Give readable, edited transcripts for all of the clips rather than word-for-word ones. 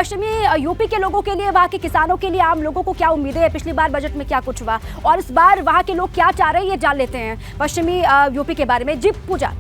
पश्चिमी यूपी के लोगों के लिए, वहाँ के किसानों के लिए, आम लोगों को क्या उम्मीदें हैं? पिछली बार बजट में क्या कुछ हुआ और इस बार वहाँ के लोग क्या चाह रहे हैं, ये जान लेते हैं पश्चिमी यूपी के बारे में। जी पूजा।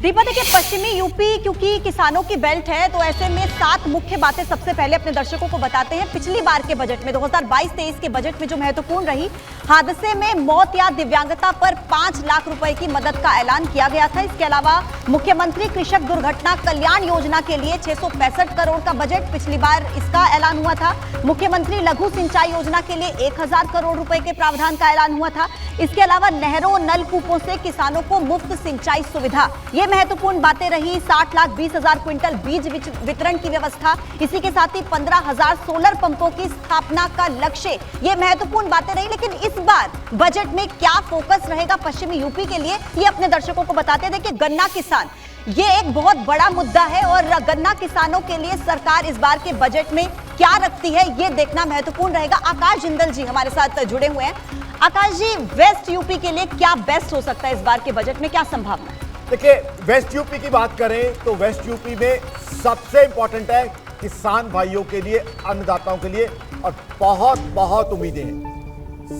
दीपा, देखिए पश्चिमी यूपी क्योंकि किसानों की बेल्ट है, तो ऐसे में 7 मुख्य बातें सबसे पहले अपने दर्शकों को बताते हैं। पिछली बार के बजट में 2022-23 के बजट में जो महत्वपूर्ण रही, हादसे में मौत या दिव्यांगता पर 5 लाख रुपए की मदद का ऐलान किया गया था। इसके अलावा मुख्यमंत्री कृषक दुर्घटना कल्याण योजना के लिए 665 करोड़ का बजट, पिछली बार इसका ऐलान हुआ था। मुख्यमंत्री लघु सिंचाई योजना के लिए 1000 करोड़ रुपए के प्रावधान का ऐलान हुआ था। इसके अलावा नहरों, नलकूपों से किसानों को मुफ्त सिंचाई सुविधा, ये महत्वपूर्ण बातें रही। 60,20,000 क्विंटल बीज वितरण की व्यवस्था, इसी के साथ ही 15,000 सोलर पंपों की स्थापना का लक्ष्य, ये महत्वपूर्ण बातें रही। लेकिन इस बार बजट में क्या फोकस रहेगा पश्चिमी यूपी के लिए, ये अपने दर्शकों को बताते हैं। देखिए गन्ना किसान, ये एक बहुत बड़ा मुद्दा है और गन्ना किसानों के लिए सरकार इस बार के बजट में क्या रखती है, ये देखना महत्वपूर्ण रहेगा। आकाश जिंदल जी हमारे साथ जुड़े हुए हैं। आकाश जी, वेस्ट यूपी के लिए क्या बेस्ट हो सकता है इस बार के बजट में, क्या संभावना है? देखिए, वेस्ट यूपी की बात करें तो वेस्ट यूपी में सबसे इंपॉर्टेंट है किसान भाइयों के लिए, अन्नदाताओं के लिए, और बहुत बहुत उम्मीदें हैं।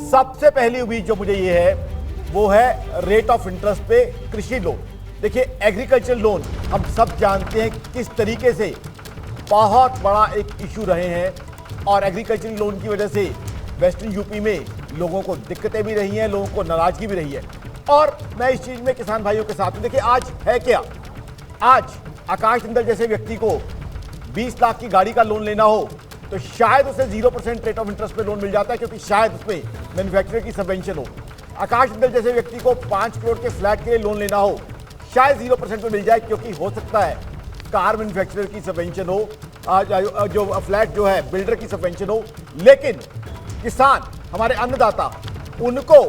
सबसे पहली उम्मीद जो मुझे ये है वो है रेट ऑफ इंटरेस्ट पे कृषि लोन। देखिए, एग्रीकल्चर लोन हम सब जानते हैं किस तरीके से बहुत बड़ा एक इशू रहे हैं, और एग्रीकल्चर लोन की वजह से वेस्टर्न यूपी में लोगों को दिक्कतें भी रही हैं, लोगों को नाराजगी भी रही है, और मैं इस चीज में किसान भाइयों के साथ हूं। देखिए, आज है क्या, आज आकाश जिंदल जैसे व्यक्ति को 20 लाख की गाड़ी का लोन लेना हो तो शायद उसे 0% रेट ऑफ इंटरेस्ट पे लोन मिल जाता है, क्योंकि शायद उसमें मैन्युफैक्चरर की सबवेंशन हो। आकाश जिंदल जैसे व्यक्ति को 5 करोड़ के फ्लैट के लिए लोन लेना हो, शायद 0% में मिल जाए, क्योंकि हो सकता है कार मैन्युफैक्चरर की सबवेंशन हो, जो फ्लैट जो है बिल्डर की सबवेंशन हो। लेकिन किसान, हमारे अन्नदाता, उनको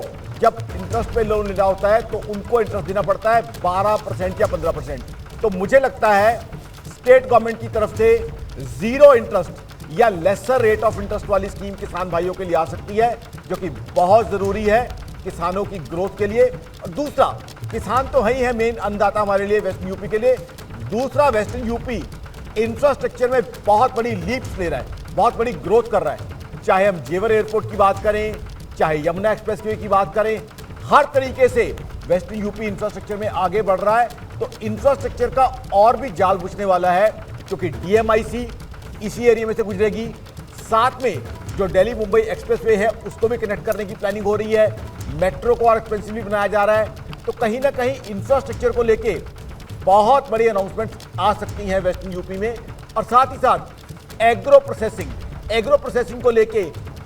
जब इंटरेस्ट पे लोन लेना होता है तो उनको इंटरेस्ट देना पड़ता है 12% या 15%। तो मुझे लगता है स्टेट गवर्नमेंट की तरफ से 0 इंटरेस्ट या लेसर रेट ऑफ इंटरेस्ट वाली स्कीम किसान भाइयों के लिए आ सकती है, जो कि बहुत जरूरी है किसानों की ग्रोथ के लिए। और दूसरा, किसान तो है ही है मेन अन्नदाता हमारे लिए वेस्टर्न यूपी के लिए। दूसरा, वेस्टर्न यूपी इंफ्रास्ट्रक्चर में बहुत बड़ी लीप्स ले रहा है, बहुत बड़ी ग्रोथ कर रहा है। चाहे हम जेवर एयरपोर्ट की बात करें, चाहे यमुना एक्सप्रेसवे की बात करें, हर तरीके से वेस्टर्न यूपी इंफ्रास्ट्रक्चर में आगे बढ़ रहा है। तो इंफ्रास्ट्रक्चर का और भी जाल बुझने वाला है, क्योंकि डीएमआईसी इसी एरिया में से गुजरेगी। साथ में जो दिल्ली मुंबई एक्सप्रेसवे है उसको भी कनेक्ट करने की प्लानिंग हो रही है। मेट्रो को और एक्सपेंसिव भी बनाया जा रहा है। तो कहीं ना कहीं इंफ्रास्ट्रक्चर को लेके बहुत बड़ी अनाउंसमेंट आ सकती हैं वेस्टर्न यूपी में। और साथ ही साथ एग्रो प्रोसेसिंग को लेके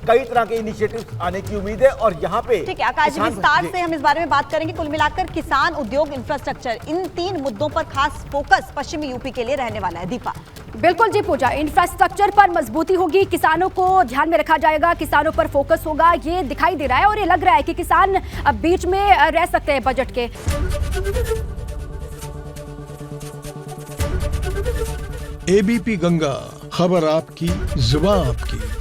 कई तरह के इनिशिएटिव्स आने की उम्मीद है। और यहाँ पे ठीक है आकाश जी, विस्तार से हम इस बारे में बात करेंगे। कुल मिलाकर किसान, उद्योग, इंफ्रास्ट्रक्चर, इन 3 मुद्दों पर खास फोकस पश्चिमी यूपी के लिए रहने वाला है। दीपा। बिल्कुल जी पूजा, इंफ्रास्ट्रक्चर पर मजबूती होगी, किसानों को ध्यान में रखा जाएगा, किसानों पर फोकस होगा, ये दिखाई दे रहा है। और ये लग रहा है कि किसान अब बीच में रह सकते हैं बजट के। एबीपी गंगा, खबर आपकी, जुबान आपकी।